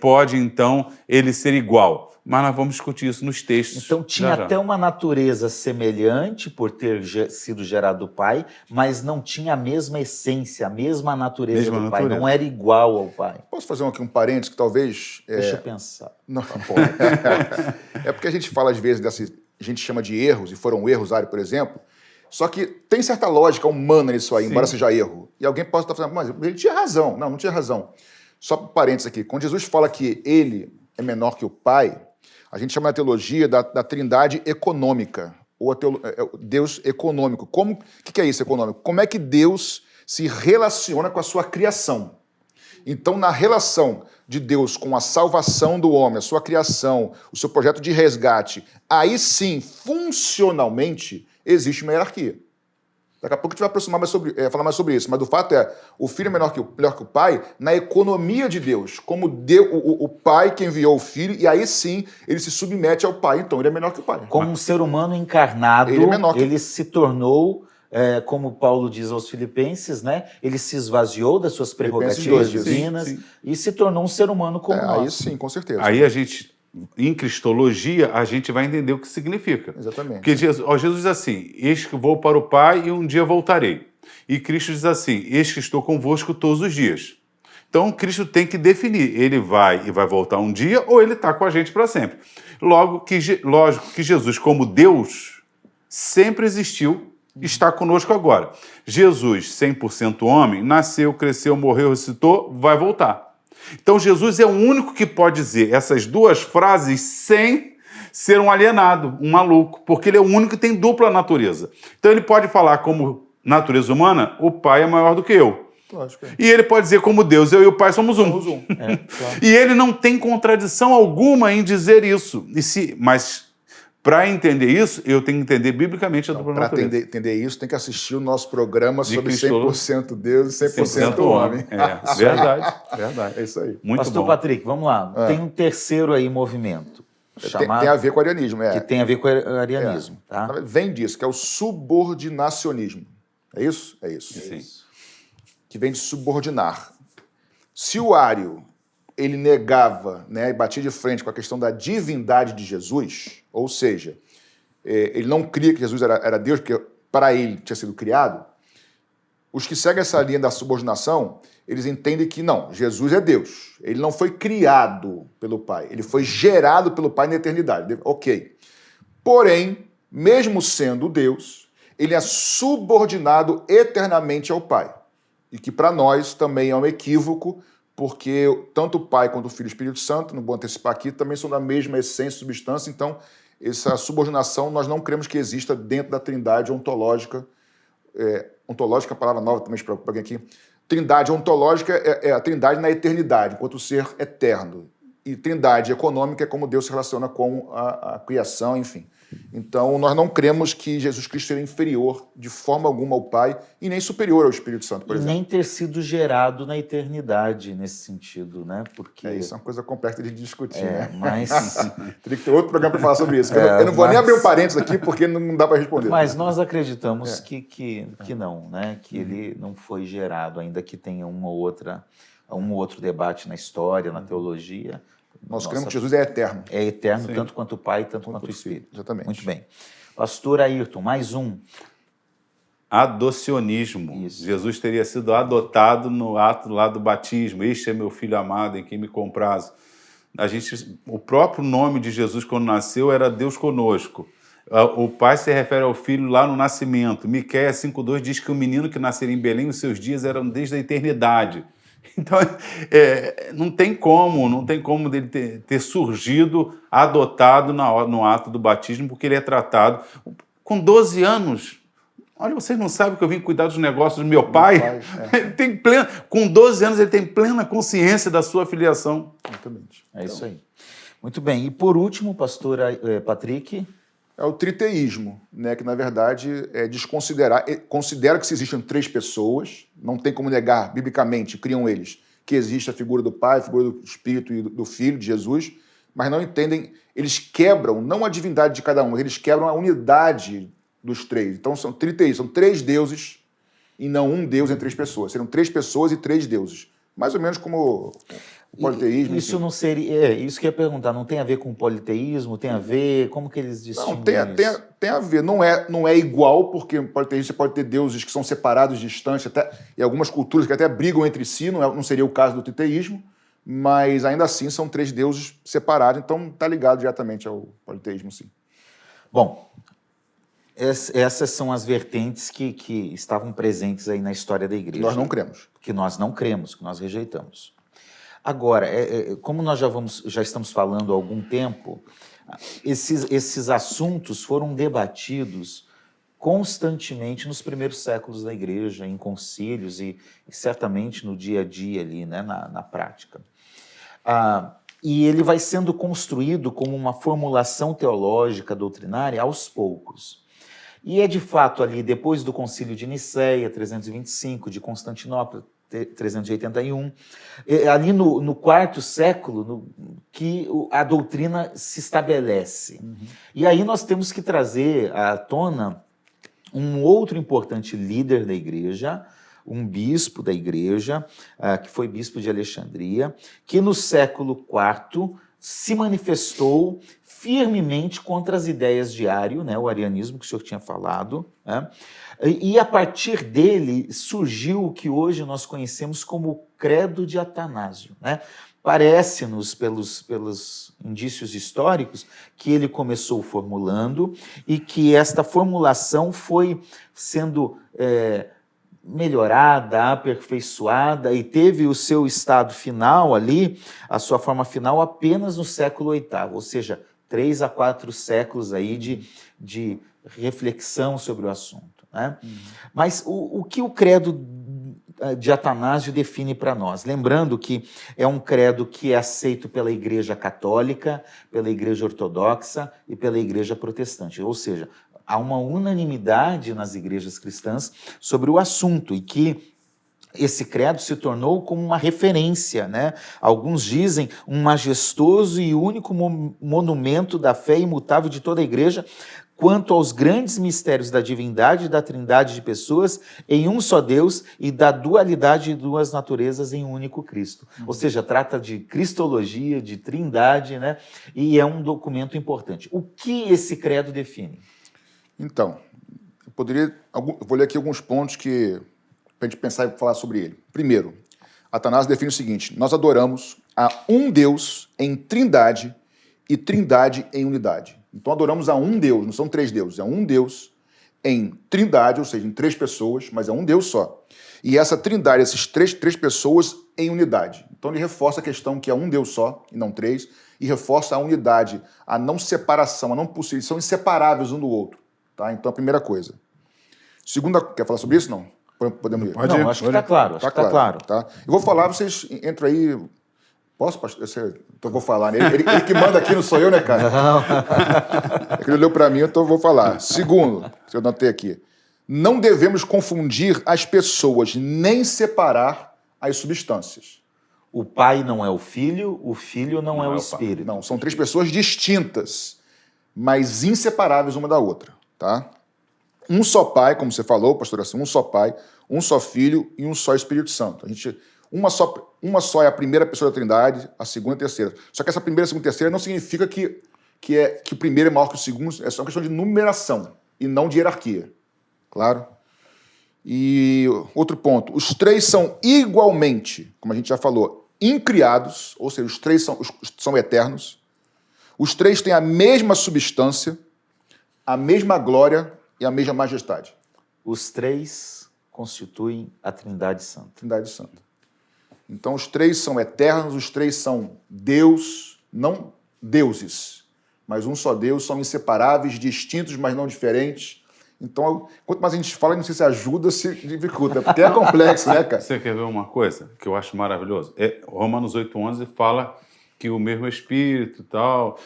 Speaker 3: pode, então, ele ser igual? Mas nós vamos discutir isso nos textos.
Speaker 1: Então tinha até uma natureza semelhante por ter sido gerado do Pai, mas não tinha a mesma essência, a mesma natureza do Pai, não era igual ao Pai.
Speaker 2: Posso fazer aqui um parênteses que talvez...
Speaker 1: Deixa eu pensar.
Speaker 2: Não, é porque a gente fala às vezes a gente chama de erros, e foram erros, Ari, por exemplo, só que tem certa lógica humana nisso aí, embora seja erro. E alguém pode estar falando, mas ele tinha razão. Não tinha razão. Só por parênteses aqui, quando Jesus fala que ele é menor que o Pai, a gente chama na teologia da trindade econômica, ou Deus econômico. O que é isso, econômico? Como é que Deus se relaciona com a sua criação? Então, na relação de Deus com a salvação do homem, a sua criação, o seu projeto de resgate, aí sim, funcionalmente, existe uma hierarquia. Daqui a pouco a gente vai falar mais sobre isso, mas o fato é, o filho é melhor que o pai na economia de Deus, como o pai que enviou o filho, e aí sim ele se submete ao pai, então ele é menor que o pai.
Speaker 1: Como um ser humano encarnado, ele se tornou, como Paulo diz aos Filipenses, né? Ele se esvaziou das suas prerrogativas divinas e se tornou um ser humano como nós.
Speaker 2: Aí sim, com certeza.
Speaker 3: Aí a gente... Em cristologia, a gente vai entender o que significa.
Speaker 2: Exatamente.
Speaker 3: Porque Jesus diz assim, eis que vou para o Pai e um dia voltarei. E Cristo diz assim, eis que estou convosco todos os dias. Então, Cristo tem que definir, ele vai voltar um dia ou ele está com a gente para sempre. Lógico que Jesus, como Deus, sempre existiu, está conosco agora. Jesus, 100% homem, nasceu, cresceu, morreu, ressuscitou, vai voltar. Então, Jesus é o único que pode dizer essas duas frases sem ser um alienado, um maluco, porque ele é o único que tem dupla natureza. Então, ele pode falar como natureza humana, o Pai é maior do que eu.
Speaker 2: Lógico.
Speaker 3: E ele pode dizer como Deus, eu e o Pai somos um.
Speaker 2: Claro.
Speaker 3: E ele não tem contradição alguma em dizer isso. Mas... Para entender isso, eu tenho que entender biblicamente a dupla natureza.
Speaker 2: Para entender isso, tem que assistir o nosso programa sobre 100% Deus e 100% homem.
Speaker 3: Verdade.
Speaker 2: É isso aí.
Speaker 3: Muito
Speaker 1: Pastor
Speaker 3: bom.
Speaker 1: Patrick, vamos lá. Tem um terceiro aí movimento. Chamado,
Speaker 2: tem a ver com o arianismo.
Speaker 1: Que tem a ver com o arianismo. Tá?
Speaker 2: Vem disso, que é o subordinacionismo. É isso? É isso.
Speaker 3: Sim.
Speaker 2: Que vem de subordinar. Se o ário ele negava, né, e batia de frente com a questão da divindade de Jesus, ou seja, ele não cria que Jesus era Deus, porque para ele tinha sido criado, os que seguem essa linha da subordinação, eles entendem que não, Jesus é Deus. Ele não foi criado pelo Pai, ele foi gerado pelo Pai na eternidade. Ok. Porém, mesmo sendo Deus, ele é subordinado eternamente ao Pai. E que para nós também é um equívoco, porque tanto o Pai quanto o Filho e o Espírito Santo, não vou antecipar aqui, também são da mesma essência e substância, então essa subordinação nós não cremos que exista dentro da trindade ontológica. Ontológica é a palavra nova também para alguém aqui. Trindade ontológica é a trindade na eternidade, enquanto o ser eterno. E trindade econômica é como Deus se relaciona com a criação, enfim. Então, nós não cremos que Jesus Cristo seja inferior de forma alguma ao Pai e nem superior ao Espírito Santo, por exemplo.
Speaker 1: Nem ter sido gerado na eternidade, nesse sentido, né? Porque...
Speaker 2: Isso é uma coisa complexa de discutir, né?
Speaker 1: Mas...
Speaker 2: Teria que ter outro programa para falar sobre isso. Eu não vou nem abrir um parênteses aqui, porque não dá para responder.
Speaker 1: Mas nós acreditamos que não, né? Que ele não foi gerado, ainda que tenha um ou outro debate na história, na teologia.
Speaker 2: Nós cremos que Jesus é eterno.
Speaker 1: É eterno, tanto quanto o Pai, tanto quanto o Espírito.
Speaker 2: Exatamente.
Speaker 1: Muito bem. Pastor Ayrton, mais um.
Speaker 3: Adocionismo.
Speaker 1: Isso.
Speaker 3: Jesus teria sido adotado no ato lá do batismo. Este é meu filho amado, em quem me compraz. O próprio nome de Jesus, quando nasceu, era Deus conosco. O pai se refere ao filho lá no nascimento. Miqueias 5,2 diz que o menino que nasceria em Belém, os seus dias eram desde a eternidade. Então, não tem como dele ter surgido, adotado no ato do batismo, porque ele é tratado com 12 anos. Olha, vocês não sabem que eu vim cuidar dos negócios do meu pai? Com 12 anos ele tem plena consciência da sua filiação.
Speaker 2: Exatamente.
Speaker 1: É isso aí. Muito bem. E por último, pastor Patrick...
Speaker 2: É o triteísmo, né, que na verdade considera que se existem três pessoas, não tem como negar, biblicamente, criam eles, que existe a figura do Pai, a figura do Espírito e do Filho, de Jesus, mas não entendem, eles quebram, não a divindade de cada um, eles quebram a unidade dos três. Então são triteísmos, são três deuses e não um Deus em três pessoas. Seriam três pessoas e três deuses. mais ou menos como o politeísmo.
Speaker 1: Isso não seria... isso que eu ia perguntar, não tem a ver com politeísmo? Tem a ver... Como que eles distinguem isso?
Speaker 2: Tem a ver. Não é igual, porque no politeísmo você pode ter deuses que são separados, distantes, até, e algumas culturas que até brigam entre si, não seria o caso do triteísmo, mas ainda assim são 3 deuses separados, então está ligado diretamente ao politeísmo, sim.
Speaker 1: Bom, essas são as vertentes que estavam presentes aí na história da igreja.
Speaker 2: Nós não cremos.
Speaker 1: Que nós não cremos, que nós rejeitamos. Agora, como nós já estamos falando há algum tempo, esses assuntos foram debatidos constantemente nos primeiros séculos da igreja, em concílios e certamente no dia a dia ali, né, na prática. E ele vai sendo construído como uma formulação teológica doutrinária aos poucos. E é de fato ali, depois do concílio de Nicéia, 325, de Constantinopla, 381, ali no 4º século, que a doutrina se estabelece. E aí nós temos que trazer à tona um outro importante líder da igreja, um bispo da igreja, que foi bispo de Alexandria, que no século IV se manifestou firmemente contra as ideias de Ario, né, o arianismo que o senhor tinha falado, né, e a partir dele surgiu o que hoje nós conhecemos como o Credo de Atanásio, né? Parece-nos, pelos indícios históricos, que ele começou formulando e que esta formulação foi sendo melhorada, aperfeiçoada e teve o seu estado final ali, a sua forma final apenas no século VIII, ou seja, 3 a 4 séculos aí de reflexão sobre o assunto, né? Mas o que o credo de Atanásio define para nós? Lembrando que é um credo que é aceito pela Igreja Católica, pela Igreja Ortodoxa e pela Igreja Protestante, ou seja, há uma unanimidade nas igrejas cristãs sobre o assunto e que esse credo se tornou como uma referência, né? Alguns dizem um majestoso e único monumento da fé imutável de toda a igreja quanto aos grandes mistérios da divindade e da trindade de pessoas em um só Deus e da dualidade de 2 naturezas em um único Cristo. Ou seja, trata de cristologia, de trindade, né? E é um documento importante. O que esse credo define?
Speaker 2: Então, eu vou ler aqui alguns pontos para a gente pensar e falar sobre ele. Primeiro, Atanásio define o seguinte: nós adoramos a um Deus em trindade e trindade em unidade. Então adoramos a um Deus, não são 3 deuses, é um Deus em trindade, ou seja, em 3 pessoas, mas é um Deus só. E essa trindade, essas três pessoas em unidade. Então ele reforça a questão que é um Deus só, e não 3, e reforça a unidade, a não separação, a não possível, são inseparáveis um do outro. Tá? Então a primeira coisa. Segunda, quer falar sobre isso? Não? Podemos ir?
Speaker 1: Não, acho que está claro. Está claro.
Speaker 2: Tá? Eu vou falar, vocês entram aí. Posso, pastor? Então eu vou falar. Né? Ele que manda aqui, não sou eu, né, cara? Não. É que ele olhou para mim, então eu vou falar. Segundo, que eu notei aqui. Não devemos confundir as pessoas, nem separar as substâncias.
Speaker 1: O Pai não é o Filho não é o Espírito.
Speaker 2: Não, são 3 pessoas distintas, mas inseparáveis uma da outra. Tá? Um só Pai, como você falou, pastor, assim, um só Pai, um só Filho e um só Espírito Santo. Uma só é a primeira pessoa da Trindade, a segunda e a terceira. Só que essa primeira, segunda e terceira não significa que o primeiro é maior que o segundo, é só uma questão de numeração e não de hierarquia. Claro? E outro ponto, os 3 são igualmente, como a gente já falou, incriados, ou seja, os 3 são eternos. Os 3 têm a mesma substância, a mesma glória e a mesma majestade.
Speaker 1: Os 3 constituem a Trindade Santa.
Speaker 2: Trindade Santa. Então, os 3 são eternos, os 3 são Deus, não deuses, mas um só Deus, são inseparáveis, distintos, mas não diferentes. Então, quanto mais a gente fala, não sei se ajuda ou se dificulta, porque é complexo, né, cara?
Speaker 3: Você quer ver uma coisa que eu acho maravilhoso? Romanos 8,11 fala que o mesmo Espírito tal,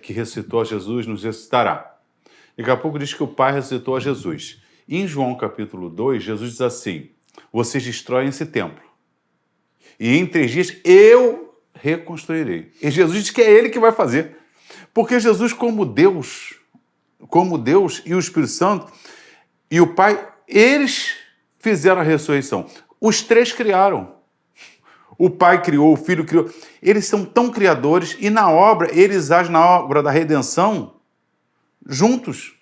Speaker 3: que ressuscitou a Jesus nos ressuscitará. Daqui a pouco diz que o Pai ressuscitou a Jesus. E em João capítulo 2, Jesus diz assim: vocês destroem esse templo, e em 3 dias eu reconstruirei. E Jesus diz que é ele que vai fazer. Porque Jesus, como Deus e o Espírito Santo e o Pai, eles fizeram a ressurreição. Os 3 criaram. O Pai criou, o Filho criou. Eles são tão criadores e na obra, eles agem na obra da redenção juntos.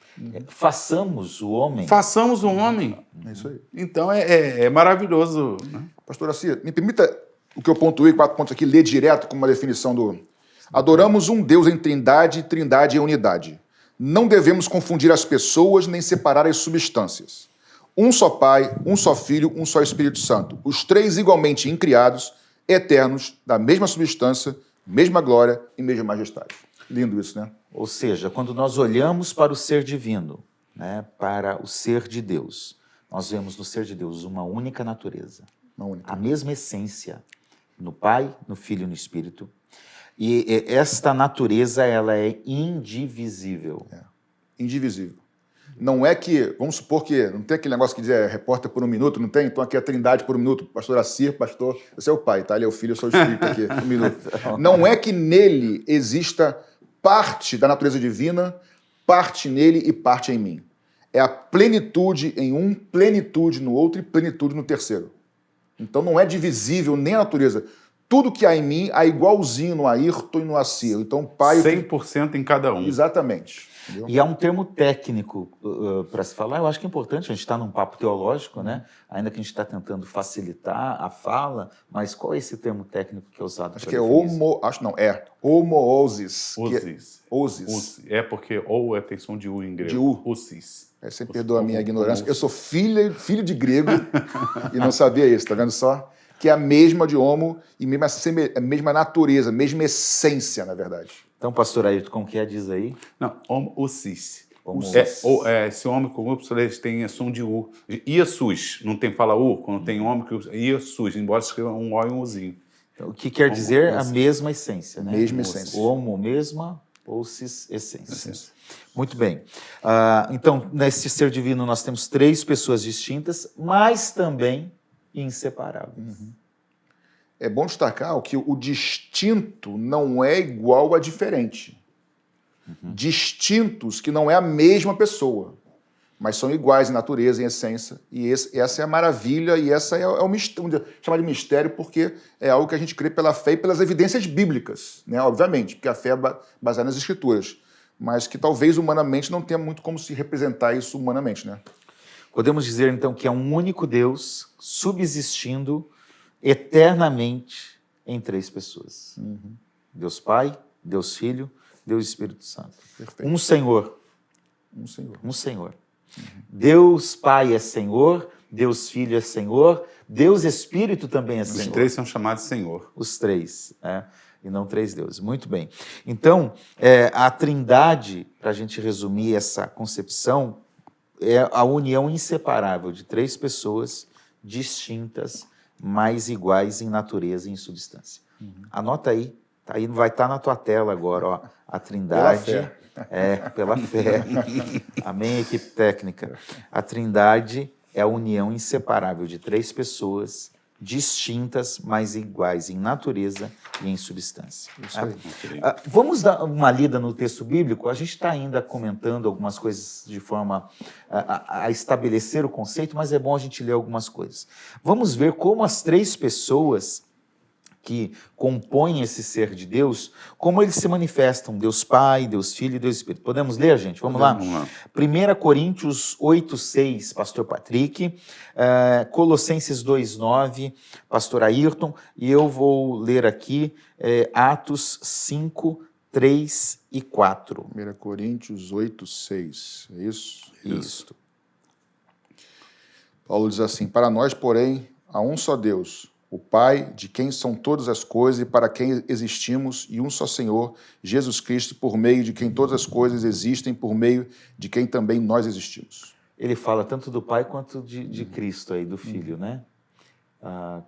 Speaker 1: Façamos o homem.
Speaker 3: Façamos o homem.
Speaker 2: É isso aí.
Speaker 3: Então é maravilhoso. Né?
Speaker 2: Pastor Assi, me permita o que eu pontuei, 4 pontos aqui, ler direto como uma definição do... Adoramos um Deus em trindade, trindade em unidade. Não devemos confundir as pessoas nem separar as substâncias. Um só Pai, um só Filho, um só Espírito Santo. Os três igualmente incriados, eternos, da mesma substância, mesma glória e mesma majestade. Lindo isso, né?
Speaker 1: Ou seja, quando nós olhamos para o ser divino, né, para o ser de Deus, nós vemos no ser de Deus uma única natureza, a mesma essência, no Pai, no Filho e no Espírito. E esta natureza, ela é indivisível.
Speaker 2: Indivisível. Não é que, vamos supor que, não tem aquele negócio que diz repórter por um minuto, não tem? Então aqui é a trindade por um minuto, pastor Assir, pastor, esse é o pai, tá? Ele é o filho, eu sou o espírito aqui, um minuto. Não é que nele exista parte da natureza divina, parte nele e parte em mim. É a plenitude em um, plenitude no outro e plenitude no terceiro. Então não é divisível nem a natureza. Tudo que há em mim há igualzinho no Ayrton e no Assir. Então o pai...
Speaker 3: 100% em cada um.
Speaker 2: Exatamente. Entendeu?
Speaker 1: E há um termo técnico para se falar, eu acho que é importante, a gente está num papo teológico, né? Ainda que a gente está tentando facilitar a fala, mas qual é esse termo técnico que é usado?
Speaker 2: Acho que é homoousis.
Speaker 3: Ousis. É porque ou é tensão de U em grego.
Speaker 2: De U.
Speaker 3: Ousis.
Speaker 2: Você perdoa a minha ignorância. Eu sou filho de grego e não sabia isso, tá vendo só? Que é a mesma de homo e a mesma natureza, mesma essência, na verdade.
Speaker 1: Então, pastor Ayrton, como que é? Diz aí.
Speaker 3: Não, ousis.
Speaker 1: Ousis.
Speaker 3: Esse homem com Y, eles têm som de U. Iasus, não tem fala U, quando tem homem que usa Iasus, embora se escreva um O e um Uzinho.
Speaker 1: Então, o que quer dizer a mesma essência, né?
Speaker 2: Mesma essência.
Speaker 1: Homo, mesma, ousis, essência. Muito bem. Então, nesse ser divino, nós temos 3 pessoas distintas, mas também inseparáveis.
Speaker 2: É bom destacar que o distinto não é igual a diferente. Distintos que não é a mesma pessoa, mas são iguais em natureza, em essência. E essa é a maravilha e essa é o mistério, chamar de mistério porque é algo que a gente crê pela fé e pelas evidências bíblicas, né? Obviamente, porque a fé é baseada nas Escrituras, mas que talvez humanamente não tenha muito como se representar isso humanamente, né?
Speaker 1: Podemos dizer, então, que é um único Deus subsistindo eternamente em 3 pessoas. Deus Pai, Deus Filho, Deus Espírito Santo.
Speaker 2: Perfeito.
Speaker 1: Um Senhor.
Speaker 2: Um Senhor.
Speaker 1: Um Senhor. Deus Pai é Senhor, Deus Filho é Senhor, Deus Espírito também é Senhor.
Speaker 3: Os 3 são chamados Senhor.
Speaker 1: Os 3, né? E não 3 deuses. Muito bem. Então, a trindade, para a gente resumir essa concepção, é a união inseparável de 3 pessoas distintas, mas iguais em natureza e em substância. Anota aí, vai estar na tua tela agora, ó, a trindade. Pela fé. Amém, equipe técnica. A trindade é a união inseparável de 3 pessoas distintas, mas iguais em natureza e em substância.
Speaker 2: Isso aí.
Speaker 1: Vamos dar uma lida no texto bíblico? A gente está ainda comentando algumas coisas de forma a estabelecer o conceito, mas é bom a gente ler algumas coisas. Vamos ver como as 3 pessoas que compõem esse ser de Deus, como eles se manifestam, Deus Pai, Deus Filho e Deus Espírito. Podemos ler, gente? Vamos lá? 1 Coríntios 8:6, pastor Patrick, Colossenses 2:9, pastor Ayrton, e eu vou ler aqui Atos 5:3 e 4.
Speaker 2: 1 Coríntios 8:6, é isso?
Speaker 1: Isso.
Speaker 2: Paulo diz assim: para nós, porém, há um só Deus, o Pai, de quem são todas as coisas e para quem existimos, e um só Senhor, Jesus Cristo, por meio de quem todas as coisas existem, por meio de quem também nós existimos.
Speaker 1: Ele fala tanto do Pai quanto de Cristo, aí, do Filho, né?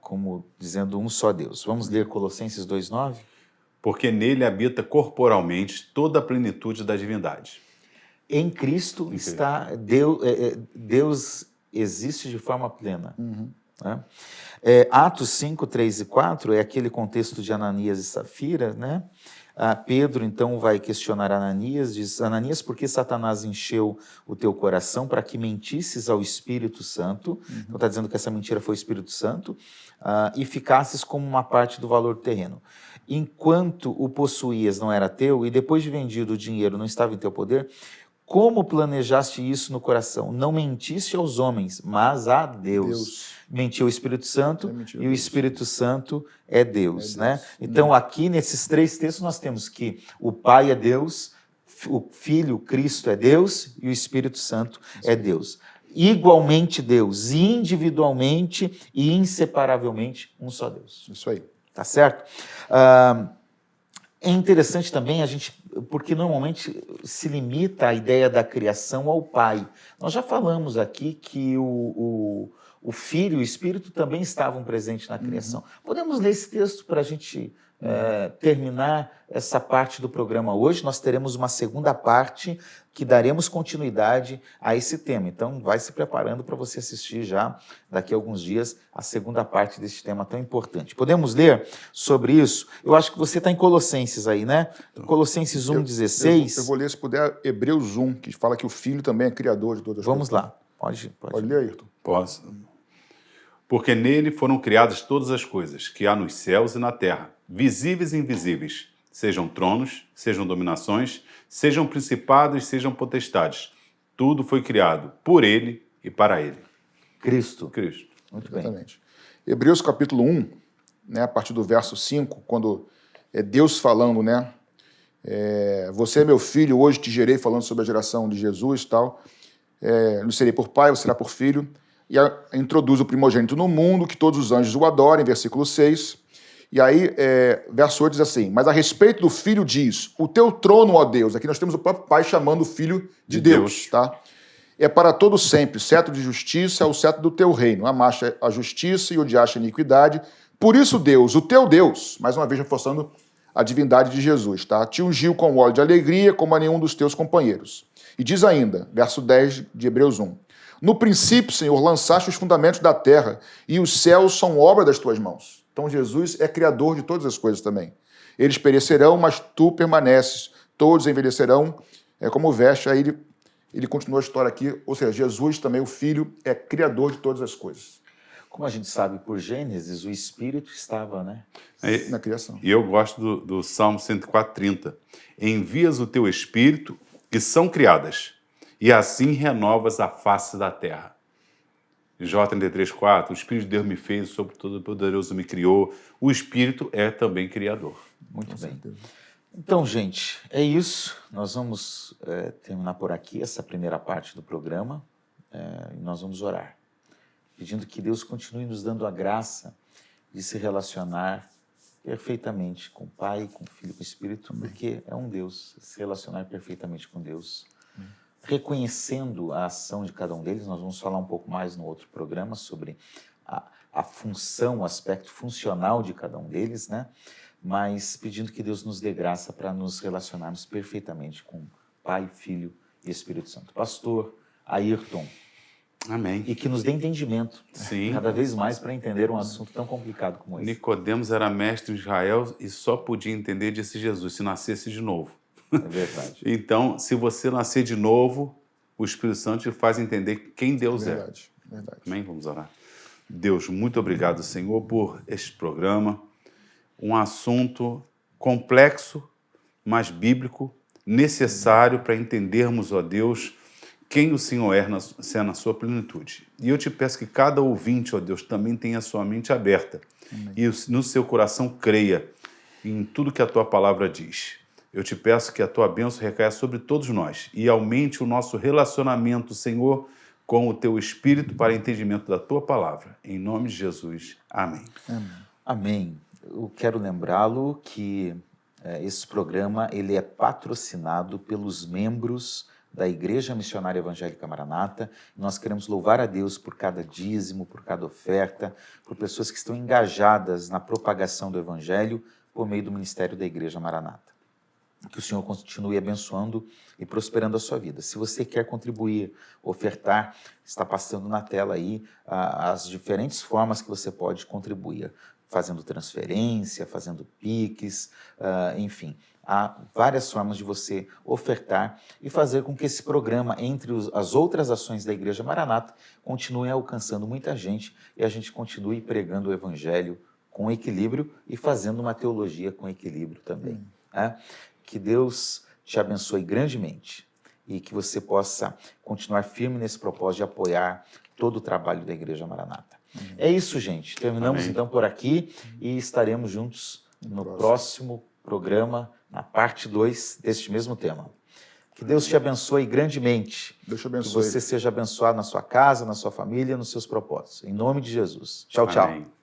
Speaker 1: Como dizendo um só Deus. Vamos ler Colossenses 2:9?
Speaker 3: Porque nele habita corporalmente toda a plenitude da divindade.
Speaker 1: Em Cristo está Deus existe de forma plena. Né? Atos 5:3 e 4 é aquele contexto de Ananias e Safira, né? Pedro, então, vai questionar Ananias, diz, Ananias, por que Satanás encheu o teu coração para que mentisses ao Espírito Santo? Então está dizendo que essa mentira foi o Espírito Santo, e ficasses como uma parte do valor do terreno. Enquanto o possuías não era teu, e depois de vendido o dinheiro não estava em teu poder, como planejaste isso no coração? Não mentiste aos homens, mas a Deus. Mentiu o Espírito Santo e o Espírito Santo é Deus, né? Então, aqui nesses 3 textos nós temos que o Pai é Deus, o Filho, Cristo é Deus e o Espírito Santo é Deus. Igualmente Deus, individualmente e inseparavelmente um só Deus.
Speaker 2: Isso aí.
Speaker 1: Tá certo? É interessante também porque normalmente se limita a ideia da criação ao Pai. Nós já falamos aqui que o Filho e o Espírito também estavam presentes na criação. Podemos ler esse texto para a gente terminar essa parte do programa hoje. Nós teremos uma segunda parte que daremos continuidade a esse tema. Então, vai se preparando para você assistir já, daqui a alguns dias, a segunda parte desse tema tão importante. Podemos ler sobre isso? Eu acho que você está em Colossenses aí, né? Colossenses 1,16.
Speaker 2: Eu vou ler, se puder, Hebreus 1, que fala que o Filho também é criador de todas as coisas.
Speaker 1: Vamos lá. Pode
Speaker 2: ler, Ayrton.
Speaker 3: Posso. Porque nele foram criadas todas as coisas, que há nos céus e na terra, visíveis e invisíveis, sejam tronos, sejam dominações, sejam principados, sejam potestades. Tudo foi criado por ele e para ele.
Speaker 1: Cristo.
Speaker 2: Muito bem. Exatamente. Hebreus capítulo 1, né, a partir do verso 5, quando é Deus falando, né? Você é meu filho, hoje te gerei, falando sobre a geração de Jesus e tal. Lhe serei por pai, você será por filho. E introduz o primogênito no mundo, que todos os anjos o adorem, versículo 6. E aí, verso 8 diz assim, mas a respeito do filho diz, o teu trono, ó Deus, aqui nós temos o próprio pai chamando o filho de Deus, tá? É para todo sempre, cetro de justiça é o cetro do teu reino, amaste a justiça e odiaste a iniquidade. Por isso, Deus, o teu Deus, mais uma vez reforçando a divindade de Jesus, tá? Te ungiu com óleo de alegria, como a nenhum dos teus companheiros. E diz ainda, verso 10 de Hebreus 1, no princípio, Senhor, lançaste os fundamentos da terra, e os céus são obra das tuas mãos. Então Jesus é criador de todas as coisas também. Eles perecerão, mas tu permaneces. Todos envelhecerão, como veste. Aí ele continua a história aqui, ou seja, Jesus também, o Filho, é criador de todas as coisas.
Speaker 1: Como a gente sabe por Gênesis, o Espírito estava, né?
Speaker 2: Na criação.
Speaker 3: E eu gosto do Salmo 104:30. Envias o teu Espírito e são criadas, e assim renovas a face da terra. Jó 33:4, o Espírito de Deus me fez, sobre todo poderoso me criou. O Espírito é também criador.
Speaker 1: Muito bem. Então, gente, é isso. Nós vamos terminar por aqui essa primeira parte do programa e nós vamos orar, pedindo que Deus continue nos dando a graça de se relacionar perfeitamente com o Pai, com o Filho e com o Espírito, porque é um Deus, se relacionar perfeitamente com Deus. Reconhecendo a ação de cada um deles, nós vamos falar um pouco mais no outro programa sobre a função, o aspecto funcional de cada um deles, né? Mas pedindo que Deus nos dê graça para nos relacionarmos perfeitamente com Pai, Filho e Espírito Santo. Pastor Ayrton.
Speaker 3: Amém.
Speaker 1: E que nos dê entendimento,
Speaker 3: sim,
Speaker 1: cada vez mais para entender um assunto tão complicado como esse.
Speaker 3: Nicodemos era mestre em Israel e só podia entender, disse Jesus, se nascesse de novo.
Speaker 1: É verdade.
Speaker 3: Então, se você nascer de novo, o Espírito Santo te faz entender quem Deus é.
Speaker 2: Verdade.
Speaker 3: Amém? Vamos orar. Deus, muito obrigado, Senhor, por este programa. Um assunto complexo, mas bíblico, necessário para entendermos, ó Deus, quem o Senhor é na sua plenitude. E eu te peço que cada ouvinte, ó Deus, também tenha a sua mente aberta. Amém. E no seu coração creia em tudo que a tua palavra diz. Eu te peço que a tua bênção recaia sobre todos nós e aumente o nosso relacionamento, Senhor, com o teu Espírito para entendimento da tua palavra. Em nome de Jesus. Amém.
Speaker 1: Amém. Amém. Eu quero lembrá-lo que esse programa ele é patrocinado pelos membros da Igreja Missionária Evangélica Maranata. Nós queremos louvar a Deus por cada dízimo, por cada oferta, por pessoas que estão engajadas na propagação do Evangelho por meio do ministério da Igreja Maranata. Que o Senhor continue abençoando e prosperando a sua vida. Se você quer contribuir, ofertar, está passando na tela aí as diferentes formas que você pode contribuir, fazendo transferência, fazendo Pix, enfim. Há várias formas de você ofertar e fazer com que esse programa, entre as outras ações da Igreja Maranata, continue alcançando muita gente e a gente continue pregando o Evangelho com equilíbrio e fazendo uma teologia com equilíbrio também. Né? Que Deus te abençoe grandemente e que você possa continuar firme nesse propósito de apoiar todo o trabalho da Igreja Maranata. É isso, gente. Terminamos
Speaker 3: Amém.
Speaker 1: então por aqui e estaremos juntos no próximo programa, na parte 2 deste mesmo tema. Que Deus te abençoe grandemente.
Speaker 2: Deus te
Speaker 1: Que
Speaker 2: abençoe.
Speaker 1: você seja abençoado na sua casa, na sua família, nos seus propósitos. Em nome de Jesus. Tchau, tchau.
Speaker 3: Amém.